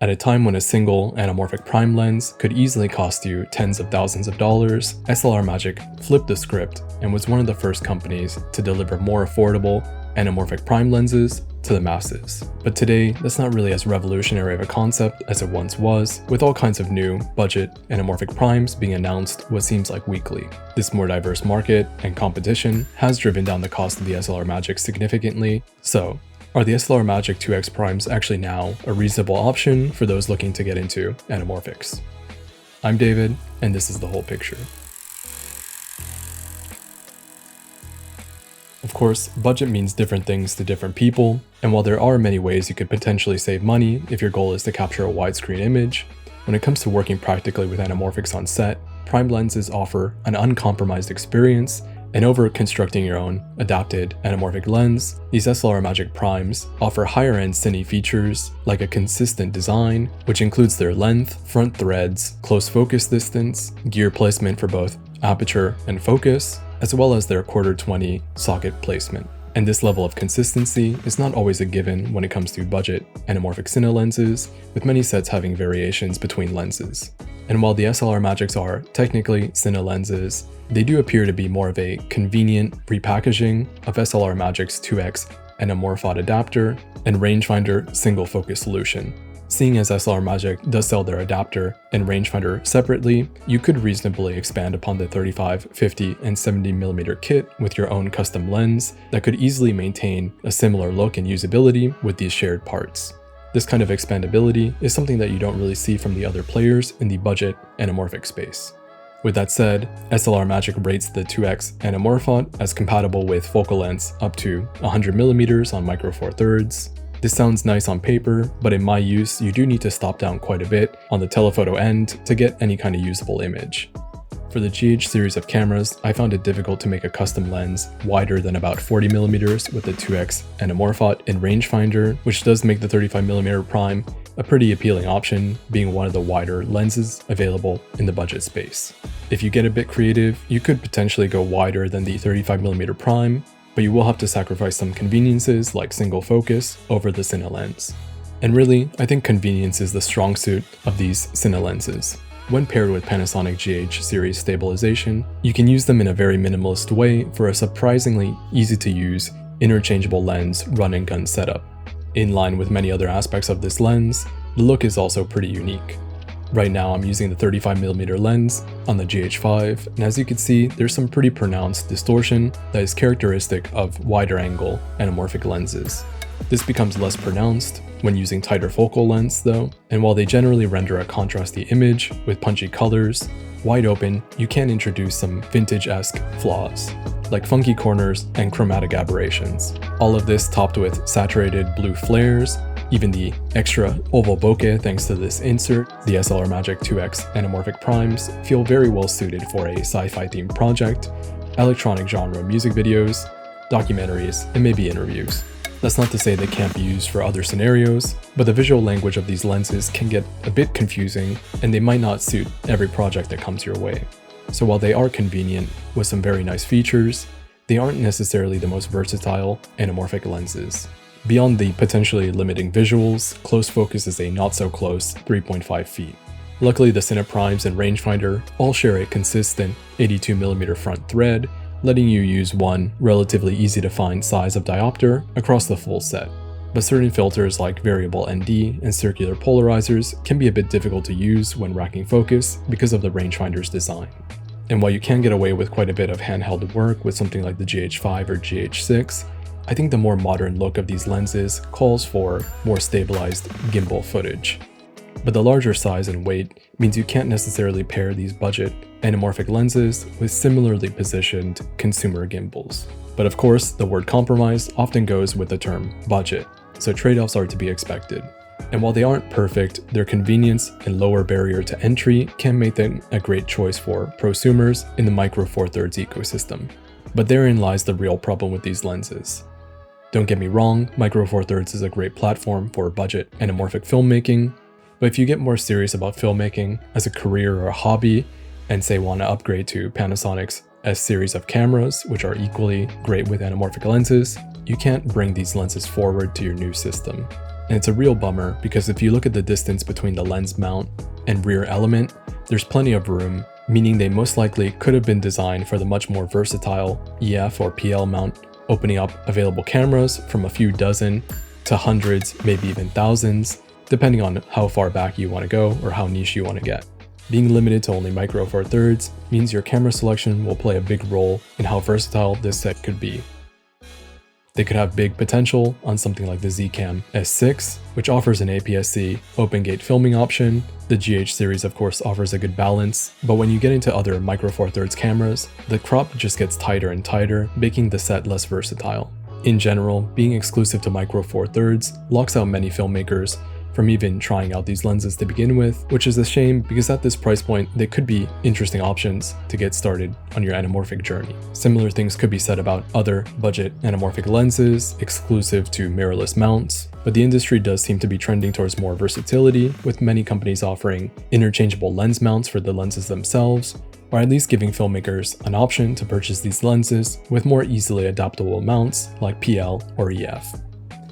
At a time when a single anamorphic prime lens could easily cost you tens of thousands of dollars, SLR Magic flipped the script and was one of the first companies to deliver more affordable anamorphic prime lenses to the masses. But today, that's not really as revolutionary of a concept as it once was, with all kinds of new, budget, anamorphic primes being announced what seems like weekly. This more diverse market and competition has driven down the cost of the SLR Magic significantly, so are the SLR Magic 2X primes actually now a reasonable option for those looking to get into anamorphics? I'm David, and this is The Whole Picture. Of course, budget means different things to different people, and while there are many ways you could potentially save money if your goal is to capture a widescreen image, when it comes to working practically with anamorphics on set, prime lenses offer an uncompromised experience, and over constructing your own adapted anamorphic lens, these SLR Magic primes offer higher-end cine features like a consistent design, which includes their length, front threads, close focus distance, gear placement for both aperture and focus, as well as their Q20 socket placement. And this level of consistency is not always a given when it comes to budget anamorphic cine lenses, with many sets having variations between lenses. And while the SLR Magics are technically cine lenses, they do appear to be more of a convenient repackaging of SLR Magic's 2X anamorph adapter and rangefinder single focus solution. Seeing as SLR Magic does sell their adapter and rangefinder separately, you could reasonably expand upon the 35, 50, and 70mm kit with your own custom lens that could easily maintain a similar look and usability with these shared parts. This kind of expandability is something that you don't really see from the other players in the budget anamorphic space. With that said, SLR Magic rates the 2X anamorph as compatible with focal lengths up to 100mm on micro four thirds. This sounds nice on paper, but in my use, you do need to stop down quite a bit on the telephoto end to get any kind of usable image. For the GH series of cameras, I found it difficult to make a custom lens wider than about 40mm with the 2X anamorph and rangefinder, which does make the 35mm prime a pretty appealing option, being one of the wider lenses available in the budget space. If you get a bit creative, you could potentially go wider than the 35mm prime, but you will have to sacrifice some conveniences like single focus over the cine lens. And really, I think convenience is the strong suit of these cine lenses. When paired with Panasonic GH series stabilization, you can use them in a very minimalist way for a surprisingly easy to use, interchangeable lens run and gun setup. In line with many other aspects of this lens, the look is also pretty unique. Right now I'm using the 35mm lens on the GH5, and as you can see, there's some pretty pronounced distortion that is characteristic of wider angle anamorphic lenses. This becomes less pronounced when using tighter focal lengths though, and while they generally render a contrasty image with punchy colors, wide open, you can introduce some vintage-esque flaws, like funky corners and chromatic aberrations. All of this topped with saturated blue flares, even the extra oval bokeh thanks to this insert. The SLR Magic 2X anamorphic primes feel very well suited for a sci-fi themed project, electronic genre music videos, documentaries, and maybe interviews. That's not to say they can't be used for other scenarios, but the visual language of these lenses can get a bit confusing, and they might not suit every project that comes your way. So while they are convenient with some very nice features, they aren't necessarily the most versatile anamorphic lenses. Beyond the potentially limiting visuals, close focus is a not-so-close 3.5 feet. Luckily, the Cine Primes and rangefinder all share a consistent 82mm front thread, letting you use one relatively easy-to-find size of diopter across the full set. But certain filters like variable ND and circular polarizers can be a bit difficult to use when racking focus because of the rangefinder's design. And while you can get away with quite a bit of handheld work with something like the GH5 or GH6, I think the more modern look of these lenses calls for more stabilized gimbal footage. But the larger size and weight means you can't necessarily pair these budget anamorphic lenses with similarly positioned consumer gimbals. But of course, the word compromise often goes with the term budget, so trade-offs are to be expected. And while they aren't perfect, their convenience and lower barrier to entry can make them a great choice for prosumers in the micro four thirds ecosystem. But therein lies the real problem with these lenses. Don't get me wrong, micro four thirds is a great platform for budget anamorphic filmmaking, but if you get more serious about filmmaking as a career or a hobby, and say want to upgrade to Panasonic's S series of cameras, which are equally great with anamorphic lenses, you can't bring these lenses forward to your new system. And it's a real bummer because if you look at the distance between the lens mount and rear element, there's plenty of room, meaning they most likely could have been designed for the much more versatile EF or PL mount, opening up available cameras from a few dozen to hundreds, maybe even thousands, depending on how far back you want to go or how niche you want to get. Being limited to only Micro Four Thirds means your camera selection will play a big role in how versatile this set could be. They could have big potential on something like the Zcam S6, which offers an APS-C open gate filming option. The GH series of course offers a good balance, but when you get into other Micro Four Thirds cameras, the crop just gets tighter and tighter, making the set less versatile. In general, being exclusive to Micro Four Thirds locks out many filmmakers from even trying out these lenses to begin with, which is a shame because at this price point, they could be interesting options to get started on your anamorphic journey. Similar things could be said about other budget anamorphic lenses exclusive to mirrorless mounts, but the industry does seem to be trending towards more versatility, with many companies offering interchangeable lens mounts for the lenses themselves, or at least giving filmmakers an option to purchase these lenses with more easily adaptable mounts like PL or EF.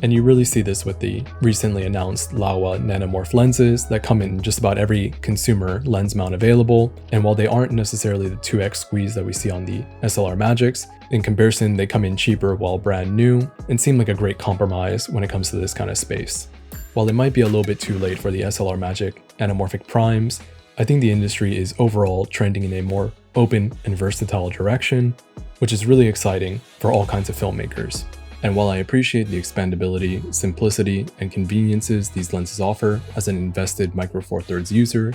And you really see this with the recently announced Laowa Nanomorph lenses that come in just about every consumer lens mount available, and while they aren't necessarily the 2x squeeze that we see on the SLR Magics, in comparison they come in cheaper while brand new and seem like a great compromise when it comes to this kind of space. While it might be a little bit too late for the SLR Magic anamorphic primes, I think the industry is overall trending in a more open and versatile direction, which is really exciting for all kinds of filmmakers. And while I appreciate the expandability, simplicity, and conveniences these lenses offer as an invested Micro Four Thirds user,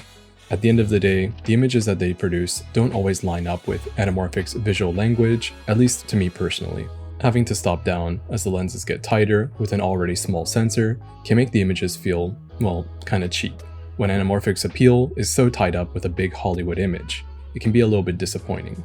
at the end of the day, the images that they produce don't always line up with anamorphic's visual language, at least to me personally. Having to stop down as the lenses get tighter with an already small sensor can make the images feel, well, kinda cheap. When anamorphic's appeal is so tied up with a big Hollywood image, it can be a little bit disappointing.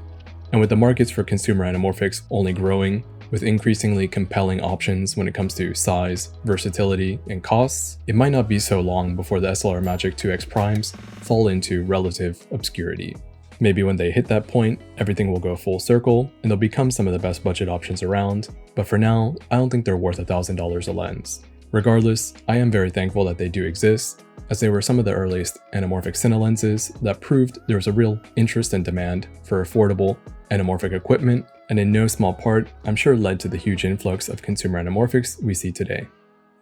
And with the markets for consumer anamorphics only growing, with increasingly compelling options when it comes to size, versatility, and costs, it might not be so long before the SLR Magic 2X primes fall into relative obscurity. Maybe when they hit that point, everything will go full circle and they'll become some of the best budget options around, but for now, I don't think they're worth $1,000 a lens. Regardless, I am very thankful that they do exist, as they were some of the earliest anamorphic cine lenses that proved there was a real interest and demand for affordable anamorphic equipment, and in no small part, I'm sure led to the huge influx of consumer anamorphics we see today.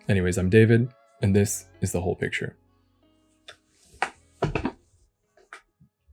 Anyways, I'm David, and this is The Whole Picture.